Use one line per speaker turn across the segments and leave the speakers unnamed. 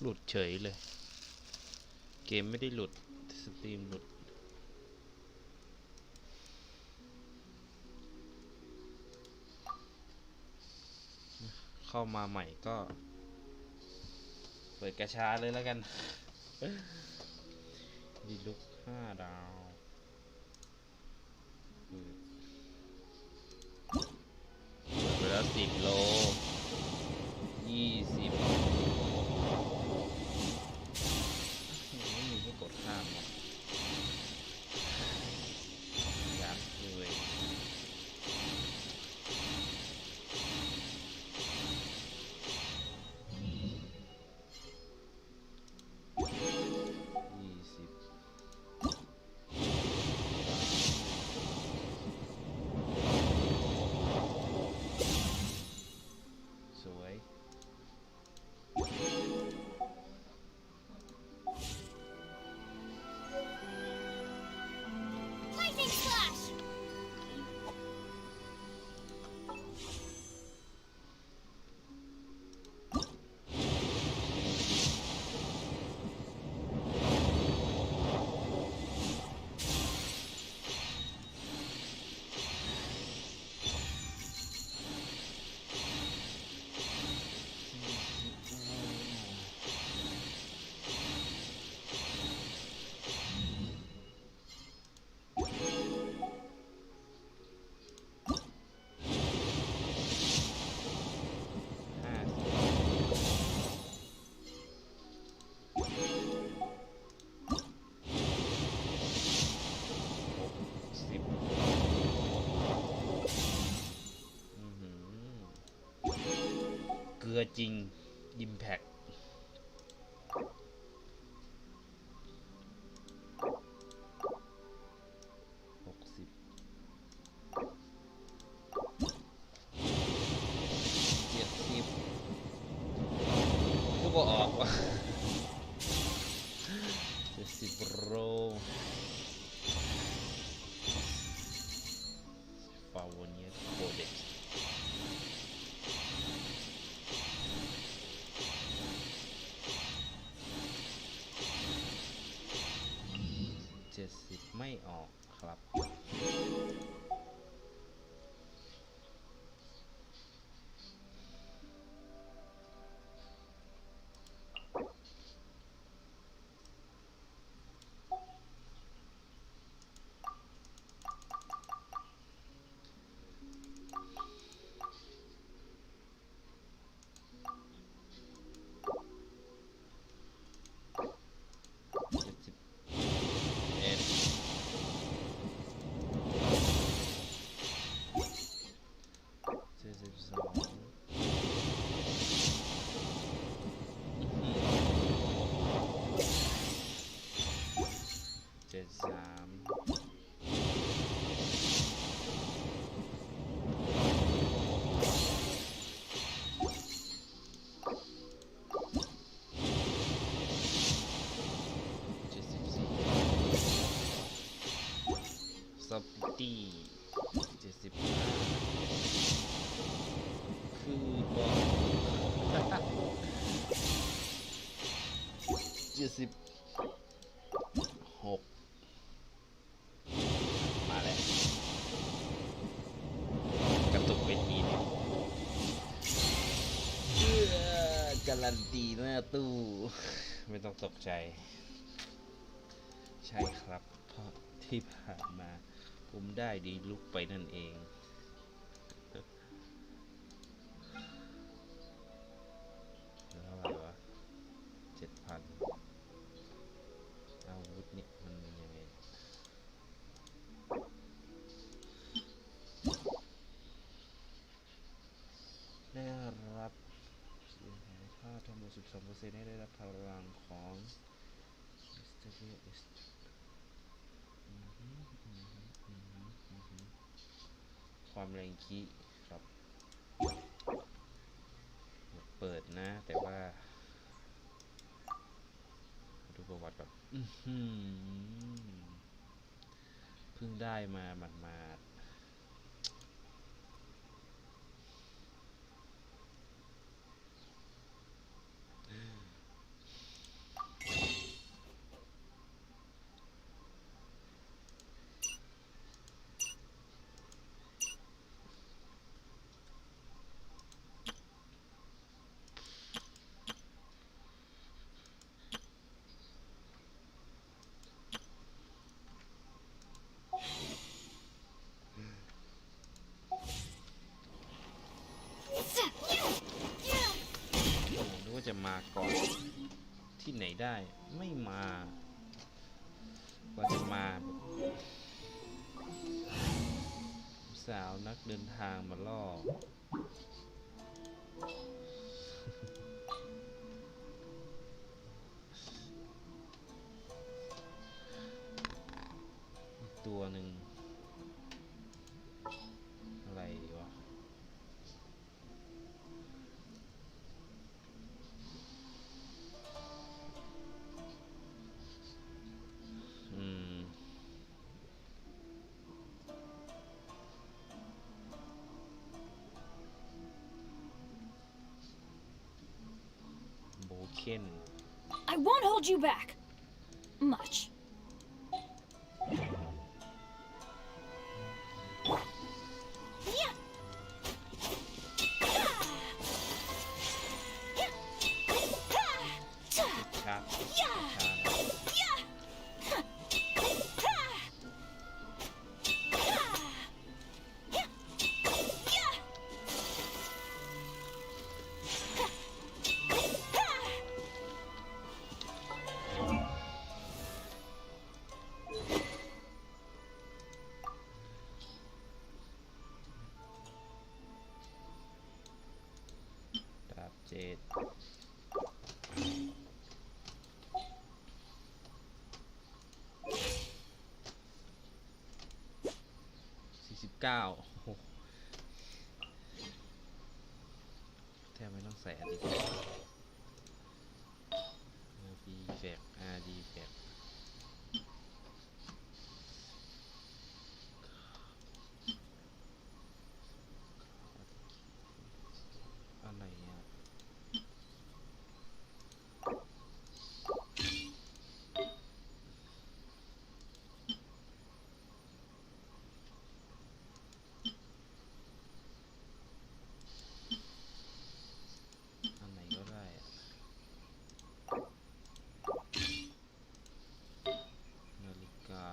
หลุดเฉยเลยเกมไม่ได้หลุดสตรีมหลุดเข้ามาใหม่ก็เปิดกระชาเลยแล้วกันดีลุก5 ดาวเปิดไปแล้ว10 โล20ไม่มีให้กดข้ามหรอกอยากเลยเกลือจริงอิมแพคก็บอกออกว่า70 โลฟาวเนียโคเด็ก70ไม่ออกครับสปิตี้75คือบอ76มาแล้วกระตุกไปทีนึงการันตีหน้าตู้ไม่ต้องตกใจใช่ครับเพราะที่ผ่านมาผมได้ดีลุกไปนั่นเองเท่าไหร่วะ 7,000 อาวุธนี่มันยังไงได้รับเสียหายค่าทั้งหมด 12% ให้ได้รับพลังของความแรงคีครับเปิดนะแต่ว่าดูประวัติแบบเพิ่งได้มาหมาด ก่อนที่ไหนได้ไม่มากว่าจะมาสาวนักเดินทางมาล่ออีกตัวหนึ่งอะไรวะโบเคน
I won't hold you back much. Yeah.
ช้าช้าดาบเจ็ด49แทบไม่ต้องใส่อันนี้ดีแฟกดีแฟกอะไรอ่ะอันไหนก็ได้นาฬิกา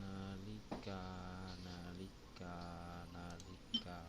นาฬิกานาฬิกานาฬิกา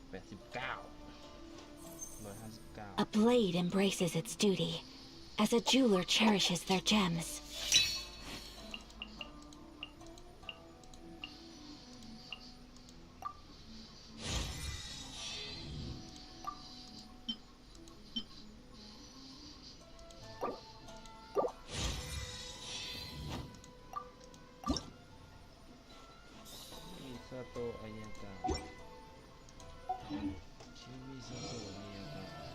79 167A
blade embraces its duty, as a jeweler cherishes their gems.
Misato Ayaka Misato Ayaka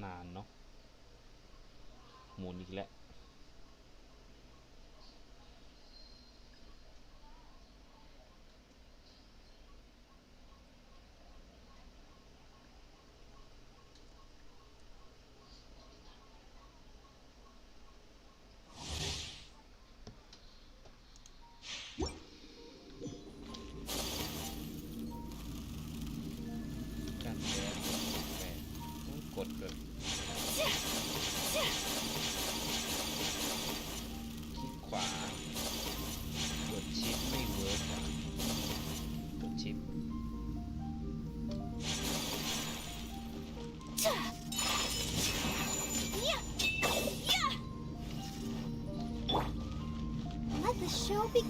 นานเนาะหมุนอีกแล้วการแก้ต้องกดแบบ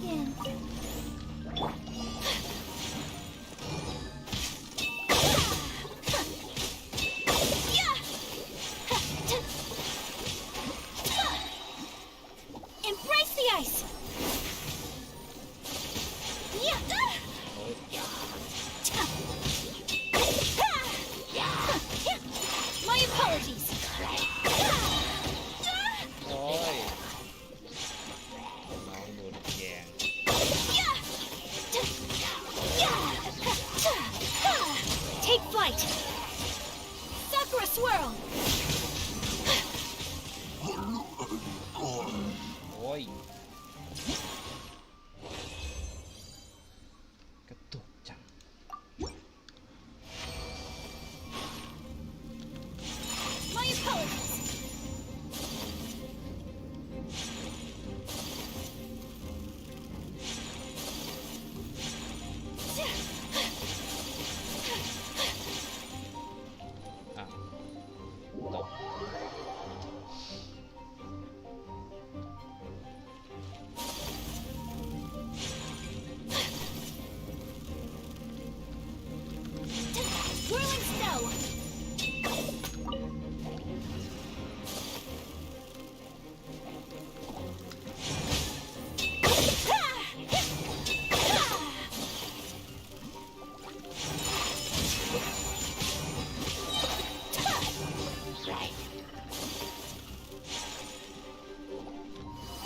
begin. Embrace the ice. My apologies.
โอ้ยน้องโดนแยง
Take flight. Sakura swirl.
โอ้ยกระตุกจัง
My apologies. Whirling snow.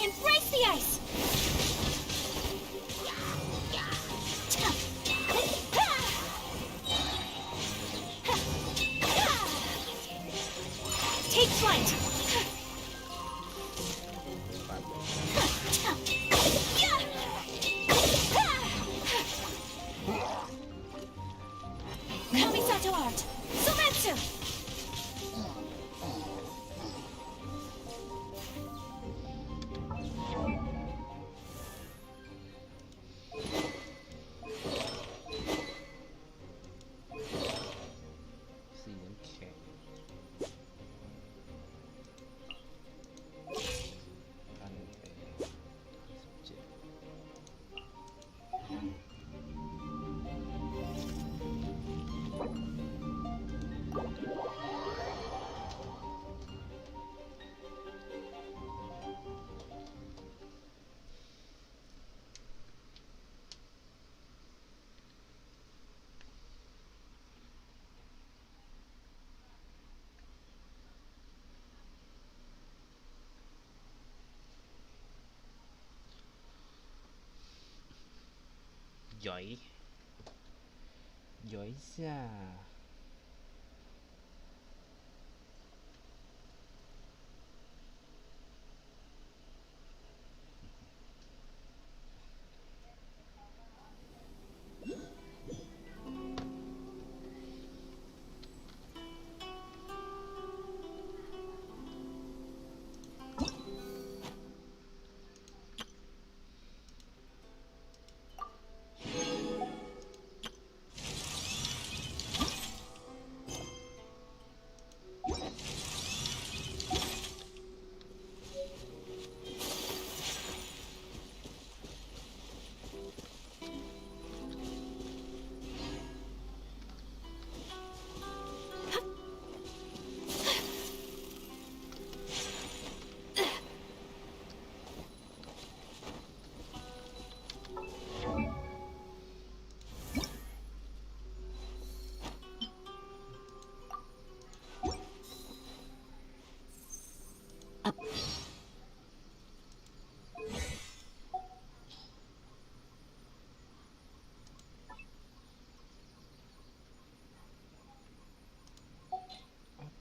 Embrace the ice. Take flight. Kamisato art. Sometsu.
สีน้ำแข็งพันไปย่อยย่อยจ้า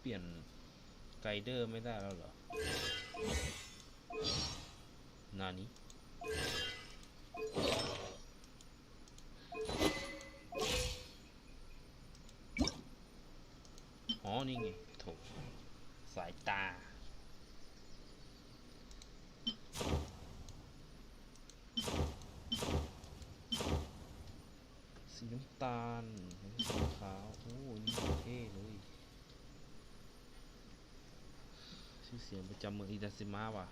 เปลี่ยนไกด์เดอร์ไม่ได้แล้วเหรอนานี้อ๋อนี่ไงโถสายตาสีน้ำตาลสีขาวโอ้นี่เท่เลยชื่อเสียงประจำเมืองอินาซึมะว่ะ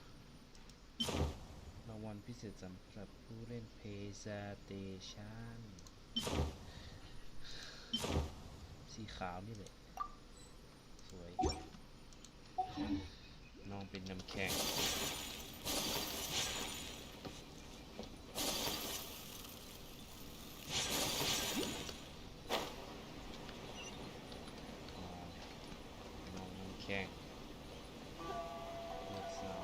รางวัล วัลพิเศษสำหรับผู้เล่น PlayStation สีขาวนี่เลยสวยน้องเป็นน้ำแข็งน้องน้ำแข็งเลือกเสา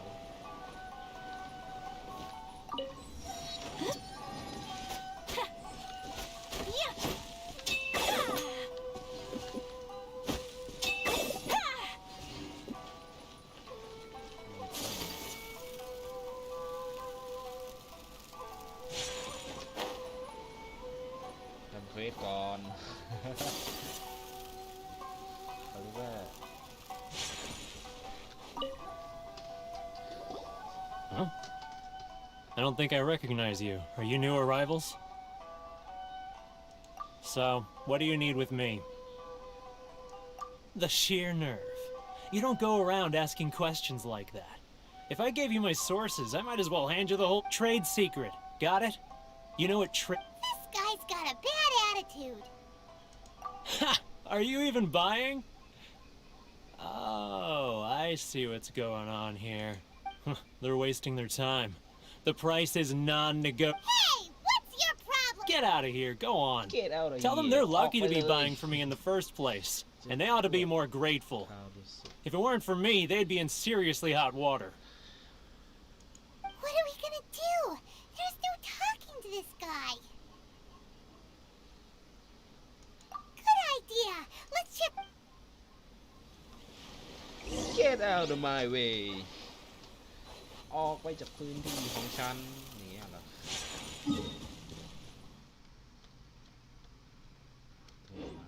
ทำเควสก่อน เขาเรียกว่า
Huh? I don't think I recognize you. Are you new arrivals? So, what do you need with me? The sheer nerve. You don't go around asking questions like that. If I gave you my sources, I might as well hand you the whole trade secret. Got it? You know what
This guy's got a bad attitude.
Ha! Are you even buying? Oh, I see what's going on here. They're wasting their time. The price is non-negotiable.
Hey, what's your problem?
Get out of here. Go on.
Get out of
Tell them
here.
they're lucky to be
ออกไปเลย
buying from me in the first place, and they ought to be more grateful.
ข่าวดูสิ
If it weren't for me, they'd be in seriously hot water.
What are we gonna do? There's no talking to this guy. Good idea. Let's chip.
Get out of my way ออกไปจากพื้นที่ของฉันเนี่ยเหรอโทรมา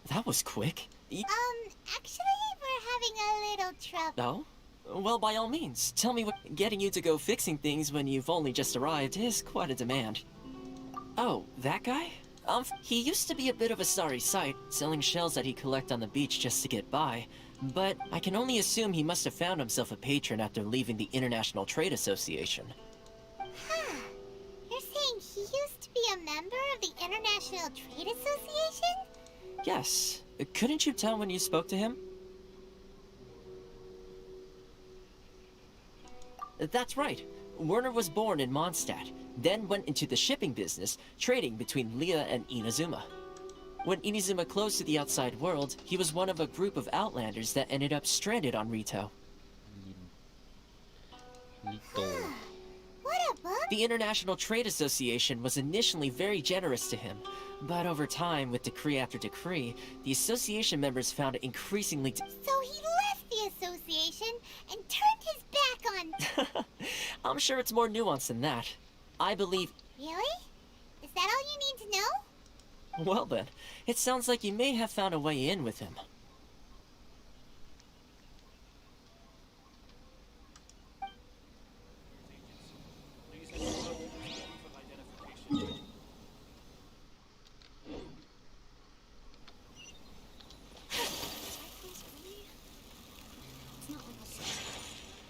That was quick.
Actually, we're having a little trouble.
Oh? Well, by all means, tell me what. Getting you to go fixing things when you've only just arrived is quite a demand. Oh, that guy? He used to be a bit of a sorry sight, selling shells that he'd collect on the beach just to get by. But I can only assume he must have found himself a patron after leaving the International Trade Association.
Huh. You're saying he used to be a member of the International Trade Association?
Yes. Couldn't you tell when you spoke to him? That's right. Werner was born in Mondstadt, then went into the shipping business, trading between Leah and Inazuma. When Inazuma closed to the outside world, he was one of a group of outlanders that ended up stranded on Rito.
ลิโต
What a bummer.
The International Trade Association was initially very generous to him, but over time, with decree after decree, the association members found it increasingly
So he left the association and turned his back on.
I'm sure it's more nuanced than that. I believe...
Really? Is that all you need to know?
Well then, it sounds like you may have found a way in with him.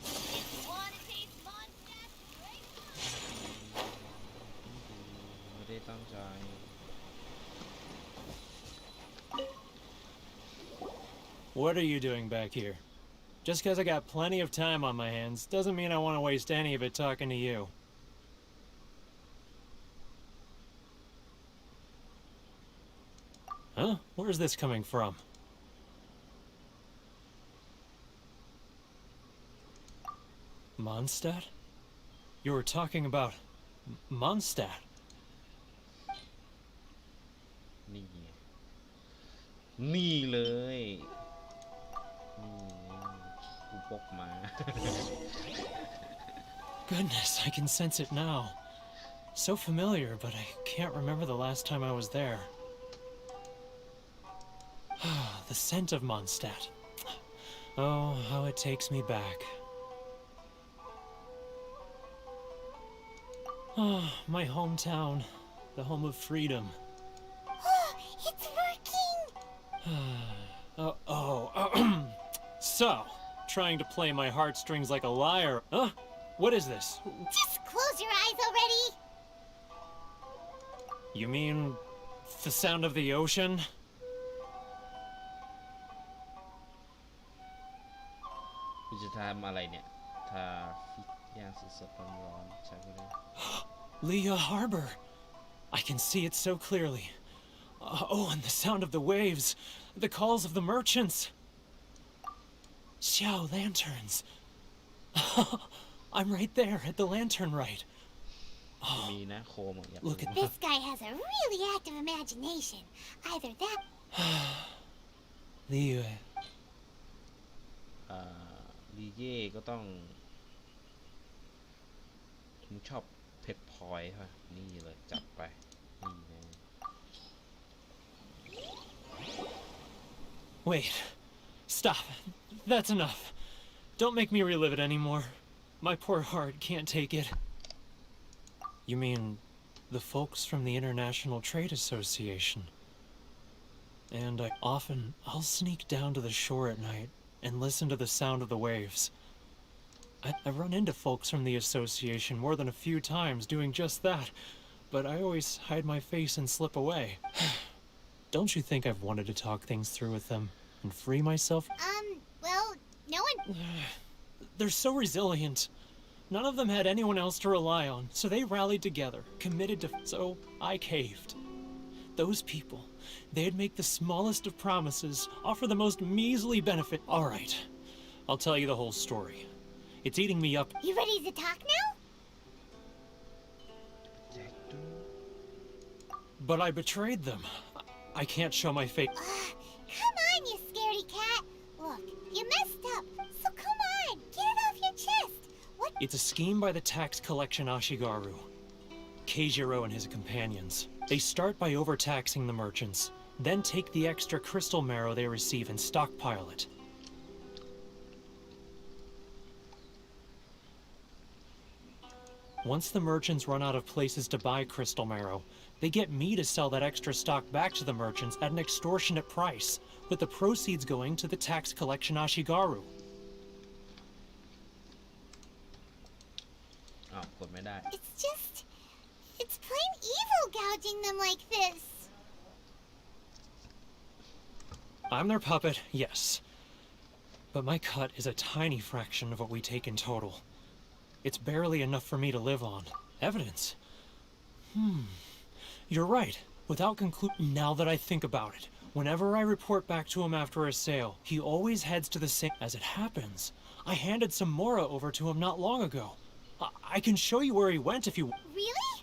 If you wanna taste Mondstadt, right?
ไม่ได้ตั้งใจ
What are you doing back here? Just because I got plenty of time on my hands doesn't mean I want to waste any of it talking to you. Huh? Where's this coming from? Mondstadt? You were talking about Mondstadt.
นี่ไงนี่เลยนี่กูพกมา
Goodness, I can sense it now. So familiar, but I can't remember the last time I was there. The scent of Mondstadt. Oh, how it takes me back. Oh, my hometown. The home of freedom.
Oh, it's working!
So, trying to play my heartstrings like a liar. Huh? What is this?
Just close your eyes already!
You mean the sound of the ocean?
คุณจะทำอะไรเนี่ยทาฟิกย่างสดๆร้อนๆใช่ไหม
Leah Harbor. I can see it so clearly. Oh, and the sound of the waves. The calls of the merchants. Xiao lanterns. I'm right there at the lantern right.
มีนะโคมอยาก
Look at
This guy has a really active imagination. Either that...
Leah.
ลีเย่ก็ต้องมึงชอบเพชรพลอยใช่ไหมนี่เลยจัดไปนี่นะ
Wait. Stop. That's enough. Don't make me relive it anymore. My poor heart can't take it. You mean the folks from the International Trade Association? And I'll sneak down to the shore at night and listen to the sound of the waves. I've run into folks from the association more than a few times doing just that, but I always hide my face and slip away. Don't you think I've wanted to talk things through with them and free myself?
Well, no one...
They're so resilient. None of them had anyone else to rely on, so they rallied together, committed to... So I caved. Those people, they'd make the smallest of promises, offer the most measly benefit. All right, I'll tell you the whole story. It's eating me up.
You ready to talk now?
But I betrayed them. I can't show my face.
Come on, you scaredy cat. Look, you messed up, so come on, get it off your chest. What?
It's a scheme by the tax collection Ashigaru. Keijiro and his companions. They start by overtaxing the merchants, then take the extra crystal marrow they receive and stockpile it. Once the merchants run out of places to buy crystal marrow, they get me to sell that extra stock back to the merchants at an extortionate price, with the proceeds going to the tax collection Ashigaru.
อ้าวกดไม่ได้
It's plain evil gouging them like this.
I'm their puppet, yes. But my cut is a tiny fraction of what we take in total. It's barely enough for me to live on. Evidence? You're right. Without now that I think about it, whenever I report back to him after a sale, he always heads to the same... As it happens, I handed some Mora over to him not long ago. I can show you where he went if you...
Really?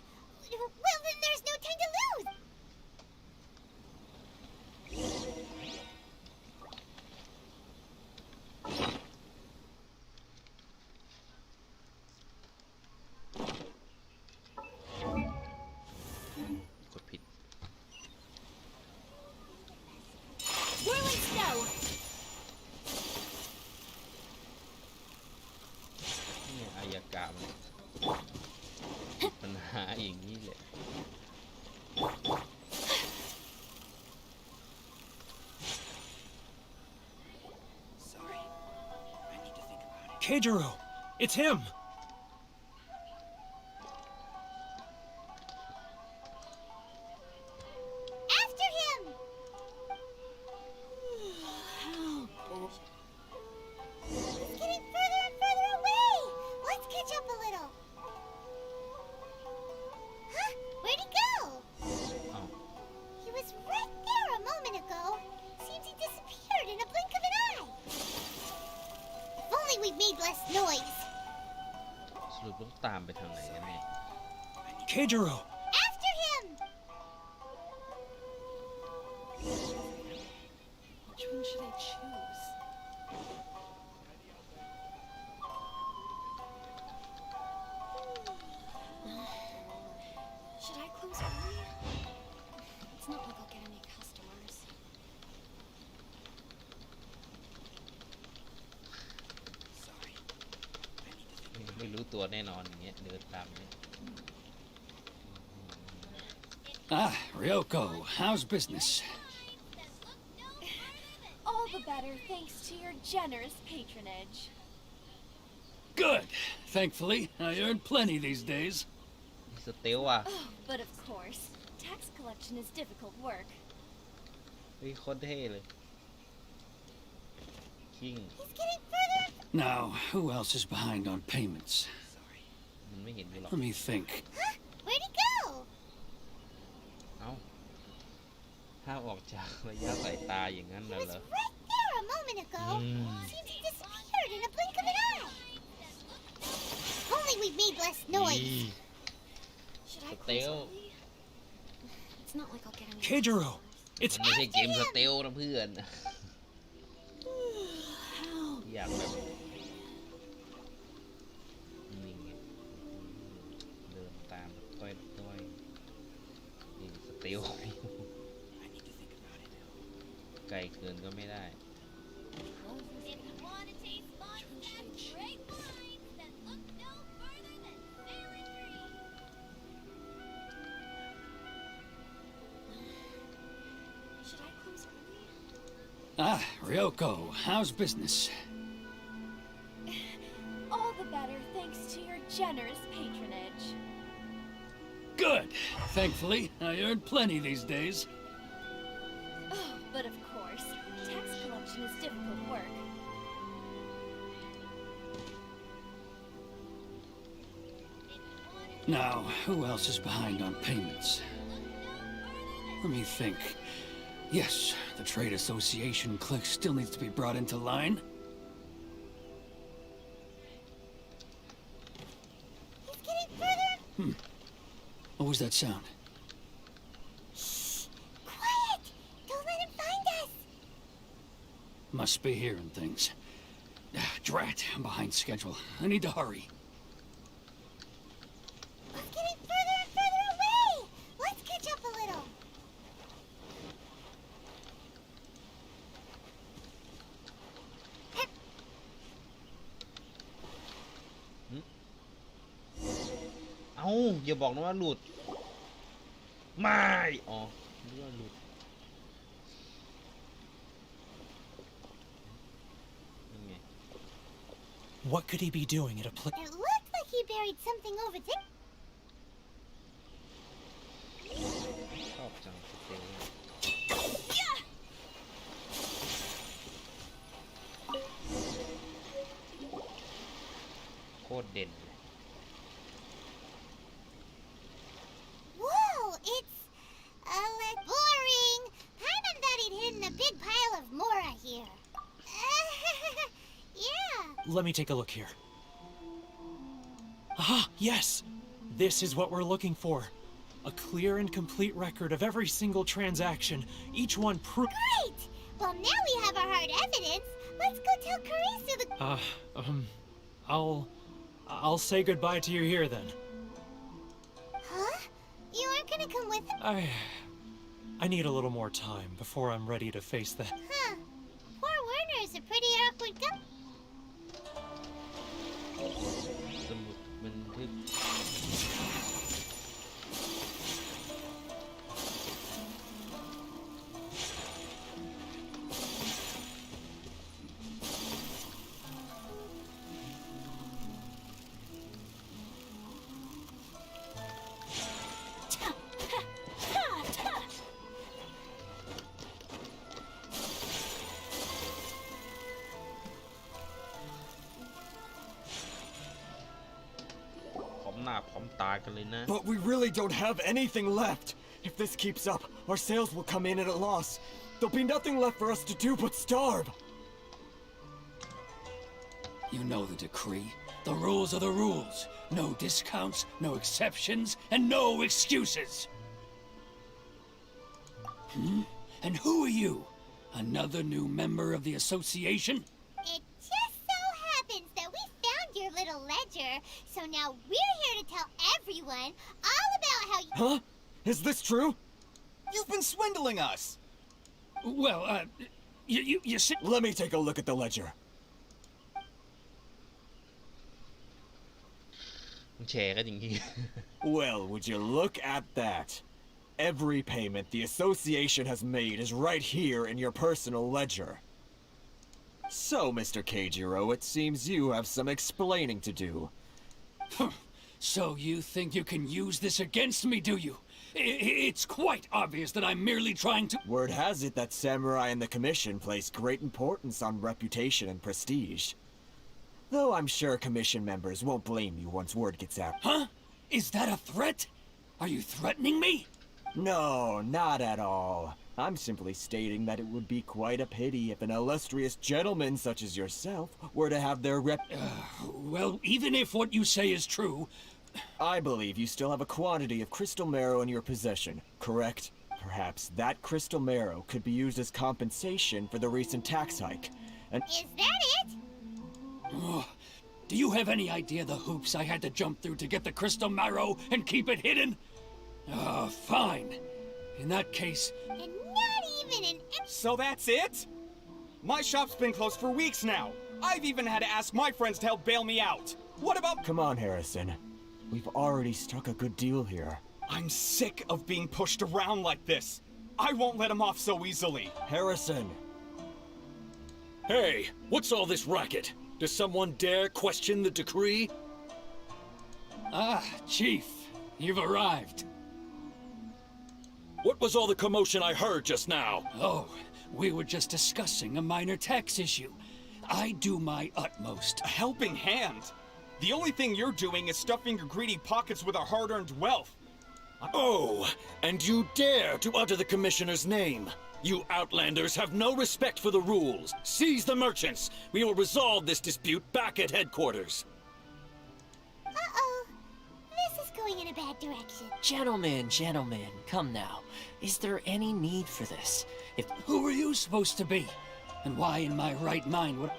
Well, then there's no time to lose.
กดผิด
Whirling snow!
เนี่ยอายากะมันปัญหาอย่างนี้แหละ
Sorry. I need to think about it.
Keijiro! It's him!
After him! He's getting further and further away. Let's catch up a little. Huh? Where'd he go?
อ้าว
He was right there a moment ago. Seems he disappeared in a blink of an eye. If only we made less noise.
สรุปต้องตามไปทางไหนกันเนี่ย
Keijiro!
After him!
Which one should I choose? Should I close early? It's not like I'll get any customers.
ตัวแน่นอนอย่างเงี้ยเดินตามเนี่ย
Ah, Ryoko, how's business?
All the better thanks to your generous patronage.
Good. Thankfully, I earn plenty these days.
มีสเตลว่ะ
Oh, but of course, tax collection is difficult work.
เฮ้ยโคตรเท่เลยคิง
He's getting further.
Now, who else is behind on payments?
มันไม่เห็นอยู่หรอก
Let me think.
Huh? Where'd he go?
เอ้าห้ามออกจากระยะสายตาอย่างนั้น
He
น่ะ
was
เหรอ
right there a moment ago. Seems he disappeared in a blink of an eye. If only we made less
นี่
noise.
Should I
But they'll-
close early? It's not like I'll get any.
Keijiro!
มั
It's
นไม่ใช่เกมสเตลนะเพื่อน อยากแบบนี่ไงเดินตามต้อยนี่สเตลไกลเกินก็ไม่ได้
If you want to taste Mondstadt great wines, then look no further than Fairy Green.
Should I close early?
Ah, Ryoko, how's business?
All the better thanks to your generous patronage.
Good. Thankfully, I earn plenty these days.
Oh, but of course, tax collection is difficult work.
Now, who else is behind on payments? Let me think. Yes, the trade association clique still needs to be brought into line.
He's getting further.
What was that sound?
Quiet! Don't let him find us.
Must be hearing things. Drat, I'm behind schedule. I need to hurry.
He's getting further and further away. Let's catch up a little.
เอ้าอย่าบอกนะว่าหลุดไม่อ๋อเรื่องหลุดยังไง
what could he be doing at a place?
It looked like he buried something over there.
ชอบจังสเตลโคตรเด่นเลย
Whoa, it's like boring. Paimon thought he'd hidden a big pile of Mora here. Yeah.
Let me take a look here. Ah, yes! This is what we're looking for. A clear and complete record of every single transaction, each one
Great. Well, now we have our hard evidence. Let's go tell Karisu the.
I'll say goodbye to you here then.
Huh? You aren't gonna come with us?
I need a little more time before I'm ready to face the...
Huh. Poor Werner's a pretty awkward guy.
สมุดบันทึก พร้อมหน้าพร้อมตากันเลยนะ
But we really don't have anything left. If this keeps up, our sales will come in at a loss. There'll be nothing left for us to do but starve.
You know the decree. The rules are the rules. No discounts, no exceptions, and no excuses. And who are you? Another new member of the association?
It just so happens that we found your little ledger, so now we're here to tell everyone all about how you.
Huh? Is this true? You've been swindling us.
Well, you see...
Let me take a look at the ledger.
แชร์กันอย่างนี้
Well, would you look at that? Every payment the association has made is right here in your personal ledger. So, Mr. Keijiro, it seems you have some explaining to do.
So you think you can use this against me, do you? It's quite obvious that I'm merely trying to...
Word has it that Samurai and the Commission place great importance on reputation and prestige. Though I'm sure Commission members won't blame you once word gets out.
Huh? Is that a threat? Are you threatening me?
No, not at all. I'm simply stating that it would be quite a pity if an illustrious gentleman such as yourself were to have their
Well, even if what you say is true...
I believe you still have a quantity of crystal marrow in your possession, correct? Perhaps that crystal marrow could be used as compensation for the recent tax hike. And
Is that it?
Do you have any idea the hoops I had to jump through to get the crystal marrow and keep it hidden? Fine. In that case...
And not even an...
So that's it? My shop's been closed for weeks now. I've even had to ask my friends to help bail me out. What about...
come on, Harrison. We've already struck a good deal here.
I'm sick of being pushed around like this. I won't let him off so easily.
Harrison!
Hey, what's all this racket? Does someone dare question the decree? Ah, Chief, you've arrived. What was all the commotion I heard just now? Oh, we were just discussing a minor tax issue. I do my utmost.
A helping hand. The only thing you're doing is stuffing your greedy pockets with our hard-earned wealth.
Oh, and you dare to utter the Commissioner's name. You outlanders have no respect for the rules. Seize the merchants. We will resolve this dispute back at headquarters.
Uh-oh. This is going in a bad direction.
Gentlemen, come now. Is there any need for this?
Who are you supposed to be? And why in my right mind would...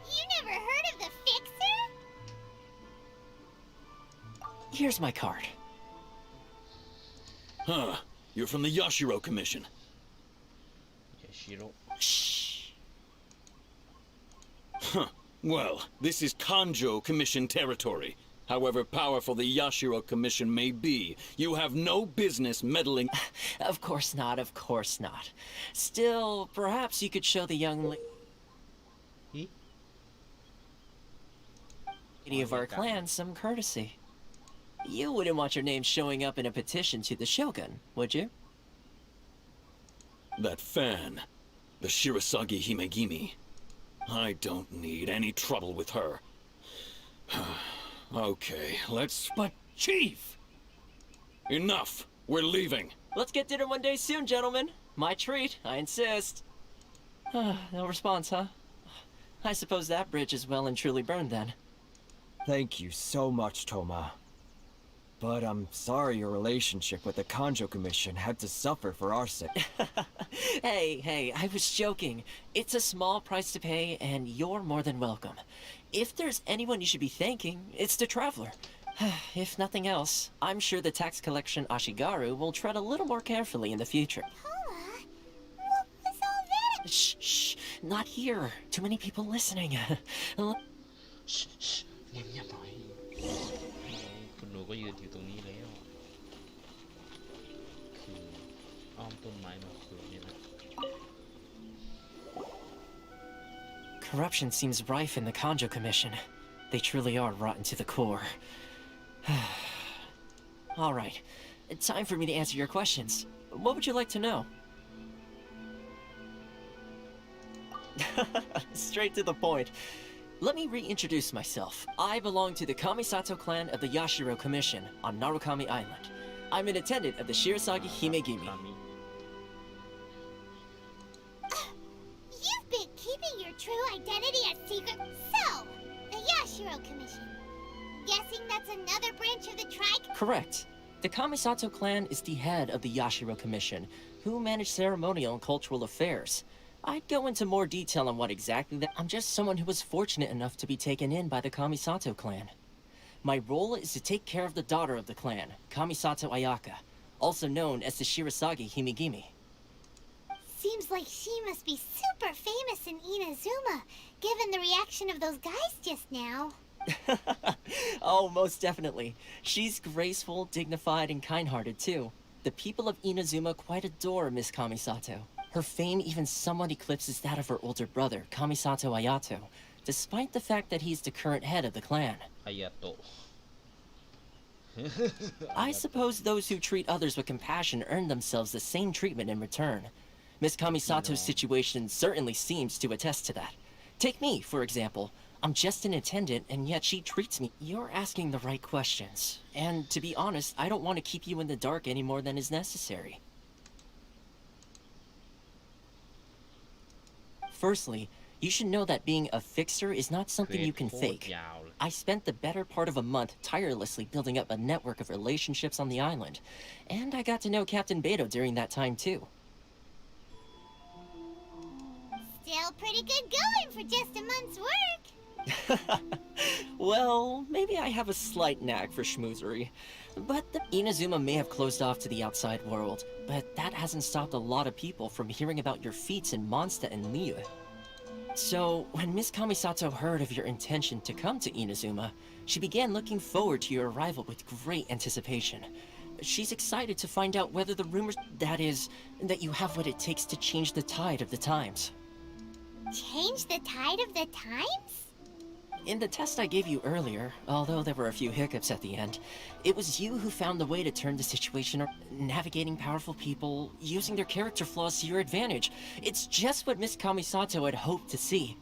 You never heard of the Fixer?
Here's my card.
Huh. You're from the Yashiro Commission.
ยาชิโร่
Shh.
Huh. Well, this is Kanjo Commission territory. However powerful the Yashiro Commission may be, you have no business meddling...
Of course not. Still, perhaps you could show the young lady
ฮิ
of our clan some courtesy. You wouldn't want your name showing up in a petition to the Shogun, would you?
That fan, the Shirasagi Himegimi. I don't need any trouble with her. Okay, let's...
But, Chief!
Enough! We're leaving.
Let's get dinner one day soon, gentlemen. My treat, I insist. No response, huh? I suppose that bridge is well and truly burned then.
Thank you so much, Toma. But I'm sorry your relationship with the Kanjo Commission had to suffer for our sake.
Hey, I was joking. It's a small price to pay, and you're more than welcome. If there's anyone you should be thanking, it's the Traveler. If nothing else, I'm sure the tax collection Ashigaru will tread a little more carefully in the future.
Toma? What was all that?
Shh, not here. Too many people listening.
เงียบๆหน่อยคุณหนูก็ยืนอยู่ตรงนี้แล้วคืออ้อมต้นไม้มาคุยเนี่ยนะ
Corruption seems rife in the Kanjo Commission. They truly are rotten to the core. All right, time for me to answer your questions. What would you like to know? Straight to the point. Let me reintroduce myself. I belong to the Kamisato clan of the Yashiro Commission on Narukami Island. I'm an attendant of the Shirasagi Himegimi.
You've been keeping your true identity a secret. So, the Yashiro Commission. Guessing that's another branch of the Trike?
Correct. The Kamisato clan is the head of the Yashiro Commission, who manage ceremonial and cultural affairs. I'd go into more detail on what exactly that. I'm just someone who was fortunate enough to be taken in by the Kamisato clan. My role is to take care of the daughter of the clan, Kamisato Ayaka, also known as the Shirasagi Himegimi.
Seems like she must be super famous in Inazuma, given the reaction of those guys just now.
Oh, most definitely. She's graceful, dignified, and kind-hearted, too. The people of Inazuma quite adore Miss Kamisato. Her fame even somewhat eclipses that of her older brother, Kamisato Ayato, despite the fact that he's the current head of the clan.
อายาโตะ
I suppose those who treat others with compassion earn themselves the same treatment in return. Miss Kamisato's situation certainly seems to attest to that. Take me, for example. I'm just an attendant, and yet she treats me. You're asking the right questions. And to be honest, I don't want to keep you in the dark any more than is necessary. Firstly, you should know that being a fixer is not something you can
โคตร
fake.
ยาวเลย
I spent the better part of a month tirelessly building up a network of relationships on the island. And I got to know Captain Beto during that time too.
Still pretty good going for just a month's work.
Well, maybe I have a slight knack for schmoozery. But the Inazuma may have closed off to the outside world, but that hasn't stopped a lot of people from hearing about your feats in Mondstadt and Liyue. So, when Miss Kamisato heard of your intention to come to Inazuma, she began looking forward to your arrival with great anticipation. She's excited to find out whether the rumors, that is, that you have what it takes to change the tide of the times.
Change the tide of the times?
In the test I gave you earlier, although there were a few hiccups at the end, it was you who found the way to turn the situation around, navigating powerful people, using their character flaws to your advantage. It's just what Miss Kamisato had hoped to see.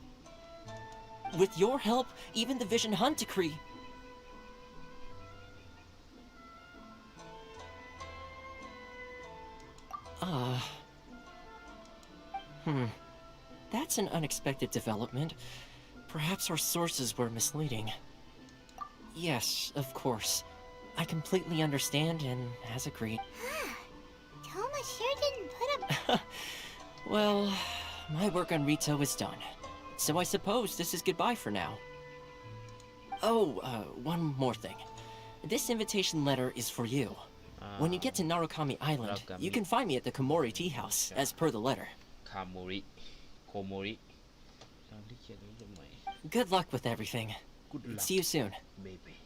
With your help, even the Vision Hunt decree... That's an unexpected development. Perhaps our sources were misleading. Yes, of course. I completely understand and as agreed.
Toma sure didn't put a...
Well, my work on Rito is done. So I suppose this is goodbye for now. Oh, one more thing. This invitation letter is for you. When you get to Narukami Island, you can find me at the Komori Tea House, as per the letter.
คาโมริโคโมริตามที่เขียนไว้ตรงไหน
Good luck with everything.
Good luck.
See you soon.
baby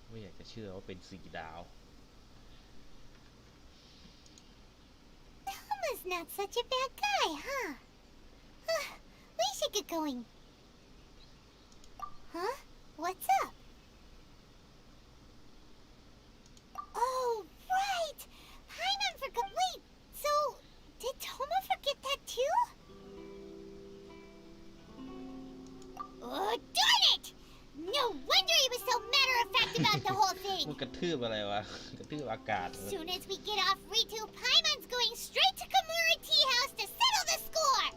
ไม่อยากจะเชื่อว่าเป็นสีดาว
Toma's not such a bad guy, huh? We should get going. Huh? What's up? Oh, right! Paimon forgot. Wait, so did Toma forget that too? Oh, darn it! No wonder he was so matter-of-fact about the whole
มัน
thing.
กระทืบอะไรวะ กระทืบอากาศ
As soon as we get off Ritu, Paimon's going straight to Komori Tea House to settle the score.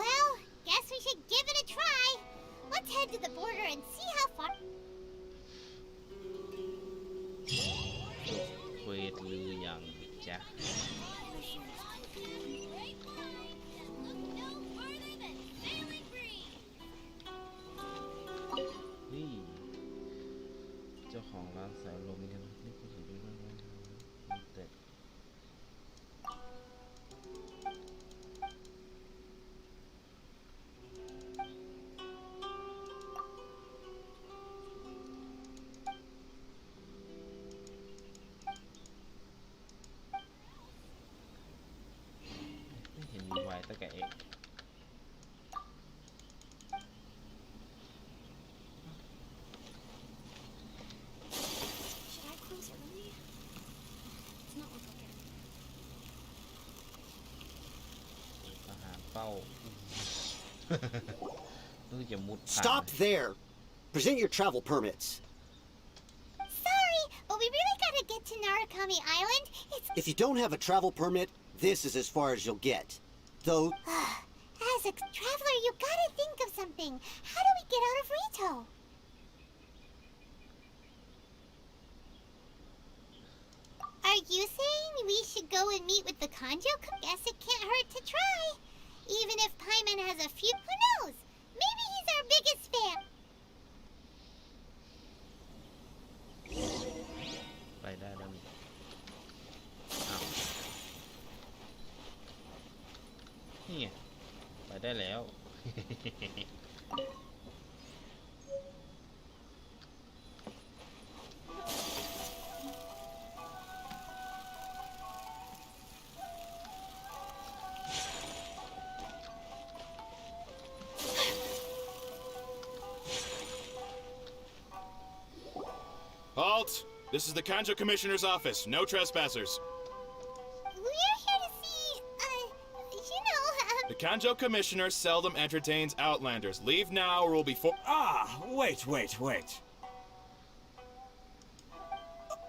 Well, guess we should give it a try. Let's head to the border and see how far.
เวทลืออย่างจ๊ะ นี่เจ้าของร้านสายลมนี่กันนี่ก็ถือด้วยนะแต่ไม่เห็นมีไว้ตั้งแต่เอก
Should I close early? It's not like I'll get
ทหารเป้า รู้จะมุดผ่าน
Stop there! Present your travel permits.
Sorry, but we really gotta get to Narukami Island. It's...
If you don't have a travel permit, this is as far as you'll get. Though,
As a traveler, you gotta think of something. How do we get out of Rito? Are you saying we should go and meet with the Kanjo? Guess it can't hurt to try. Even if Paimon has a few, who knows? Maybe he's our biggest fan.
ไปได้แล้วนี่อ้าวนี่ไงไปได้แล้ว
Halt! This is the Kanjo Commissioner's office. No trespassers.
We're here to see,
The Kanjo Commissioner seldom entertains Outlanders. Leave now or we'll be for-
Ah, wait.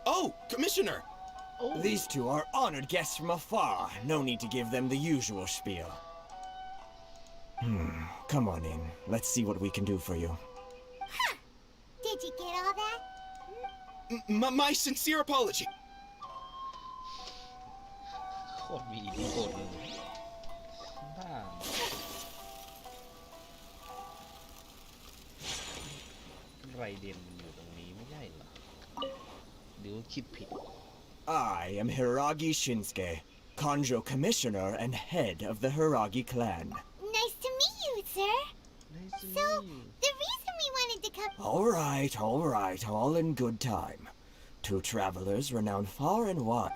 Oh, Commissioner!
These two are honored guests from afar. No need to give them the usual spiel. Come on in. Let's see what we can do for you.
Did you get all that?
My sincere apology.
โคตรมีอิทธิพลบ้าไรเด่นมันอยู่ตรงนี้ไม่ใช่เหรอเดี๋ยวคิดผิด
I am Hiragi Shinsuke, Kanjo Commissioner and head of the Hiragi clan.
Nice to meet you, sir.
Nice to
So,
meet you.
the reason we wanted to come...
All right, all in good time. Two travelers renowned far and wide.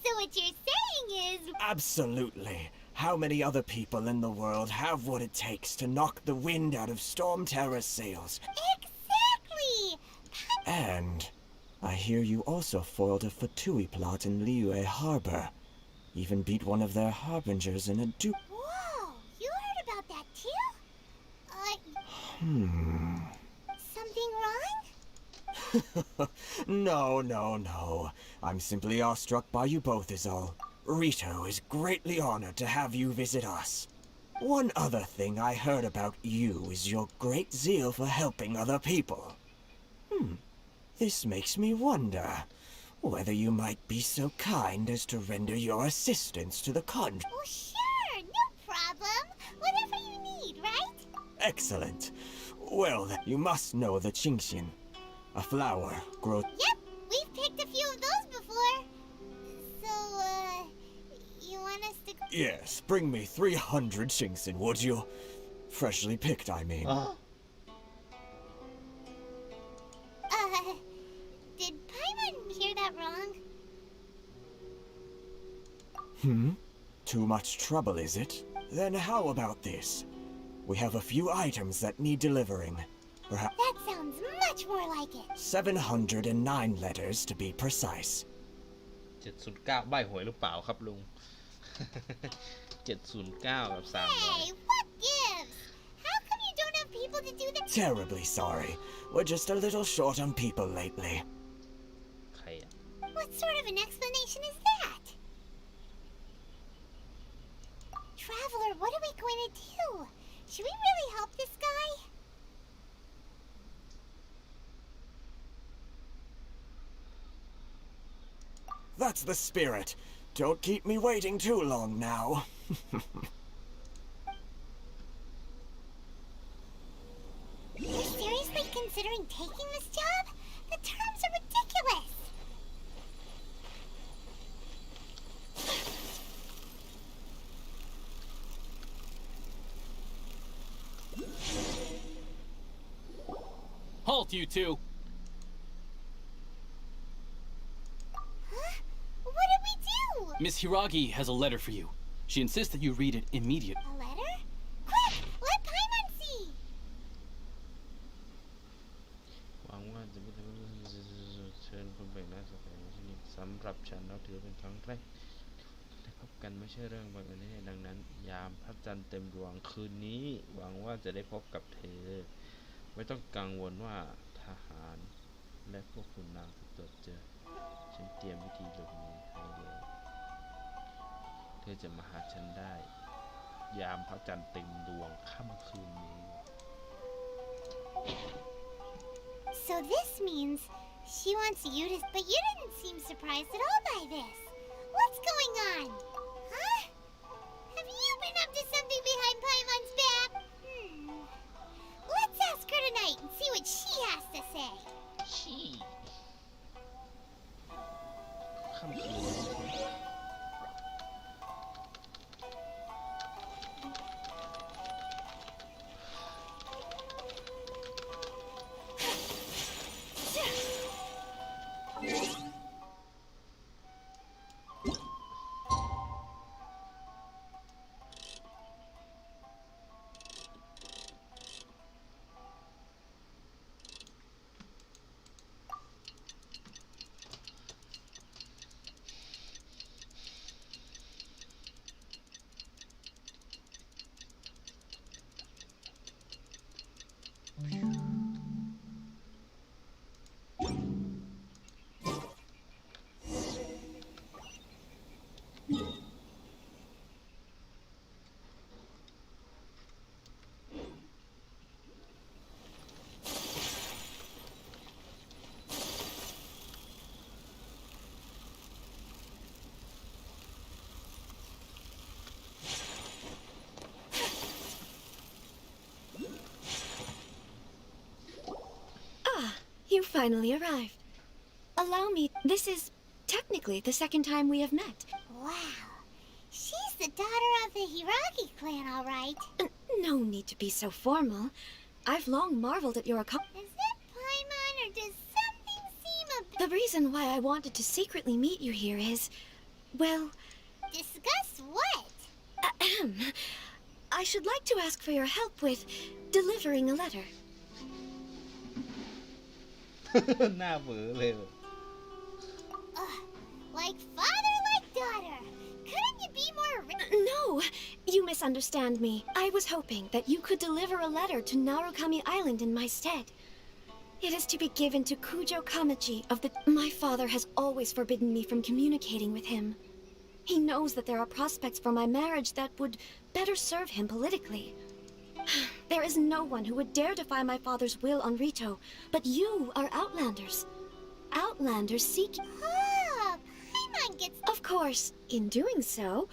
So what you're saying is...
Absolutely. How many other people in the world have what it takes to knock the wind out of Storm Terror's sails?
Exactly!
And I hear you also foiled a Fatui plot in Liyue Harbor. Even beat one of their harbingers in a
Whoa! You heard about that too? Something wrong?
No. I'm simply awestruck by you both is all. Rito is greatly honored to have you visit us. One other thing I heard about you is your great zeal for helping other people. This makes me wonder whether you might be so kind as to render your assistance to the con.
Oh, sure! No problem! Whatever you need, right?
Excellent. Well, you must know the genshin. A flower grows.
Yep! We've picked a few of those before. So, you want us to...
Yes, bring me 300 genshin, would you? Freshly picked, I mean.
Did Paimon hear that wrong?
Too much trouble, is it? Then how about this? We have a few items that need delivering. Perhaps
That sounds much more like it.
709 letters to be precise.
709ใบหวยหรือเปล่าครับลุง 709กับ300
Hey, what gives? How come you don't have people to do the...
Terribly sorry. We're just a little short on people lately.
ใครอะ
What sort of an explanation is that? Traveler, what are we going to do? Should we really help this guy?
That's the spirit. Don't keep me waiting too long now.
You're seriously considering taking this job? The terms are ridiculous.
Halt, you two!
Huh? What did we do?
Miss Hiragi has a letter for you. She insists that you read it immediately.
A letter? Quick! Let Paimon see!
หวังว่าจะไม่ทำให้เชิญคุณไปหน้าสถานที่นี้สำหรับฉันเราถือเป็นครั้งแรกได้พบกันไม่ใช่เรื่องบังเอิญแน่ดังนั้นยามพระจันทร์เต็มดวงคืนนี้หวังว่าจะได้พบกับเธอไม่ต้องกังวลว่าทหารและพวกขุนนางจะตรวจเจอฉันเตรียมวิธีหลบหนีให้แล้วเธอจะมาหาฉันได้ยามพระจันทร์เต็มดวงค่ำคืนนี้
So this means she wants you to... But you didn't seem surprised at all by this. What's going on? Huh? Have you been up to something behind Paimon's back? Let's ask her tonight and see what she has to say.
ค่ำคืน
You finally arrived. Allow me, this is technically the second time we have met.
Wow. She's the daughter of the Hiragi clan, all right.
No need to be so formal. I've long marveled at your
Is it Paimon or does something seem a bit...
The reason why I wanted to secretly meet you here is, well...
Discuss what?
Ahem. I should like to ask for your help with delivering a letter.
หน้าเบื่อเลย
Like father, like daughter. Couldn't you be more...
No, you misunderstand me. I was hoping that you could deliver a letter to Narukami Island in my stead. It is to be given to Kujo Kamachi of the... My father has always forbidden me from communicating with him. He knows that there are prospects for my marriage that would better serve him politically. There is no one who would dare defy my father's will on Rito, but you are Outlanders. Outlanders seek...
Oh, Paimon gets...
Of course, in doing so,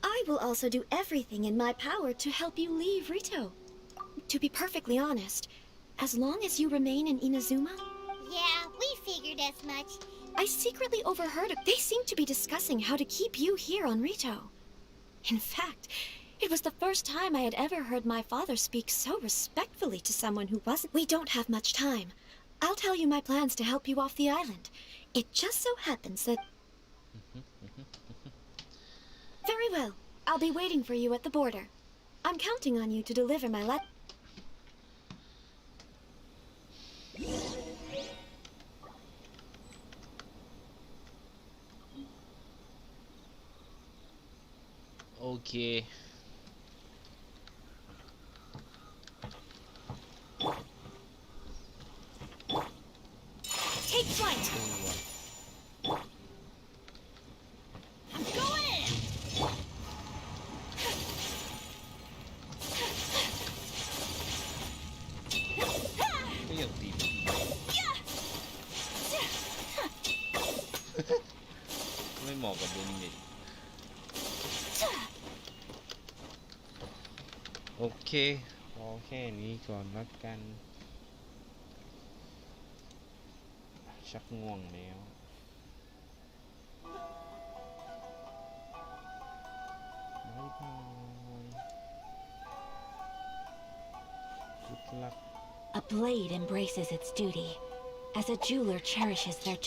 I will also do everything in my power to help you leave Rito. To be perfectly honest, as long as you remain in Inazuma...
Yeah, we figured as much.
I secretly overheard it. They seem to be discussing how to keep you here on Rito. In fact, it was the first time I had ever heard my father speak so respectfully to someone who wasn't... We don't have much time. I'll tell you my plans to help you off the island. It just so happens that... Very well. I'll be waiting for you at the border. I'm counting on you to deliver my letter.
Okay.
Take flight. I'm going in.
ไม่อยากตีไม่เหมาะกับเบนเน็ตโอเคพอแค่นี้ก่อนละกันชักง่วงแล้วบ๊ายบาย Good luck
A blade embraces its duty, as a jeweler cherishes their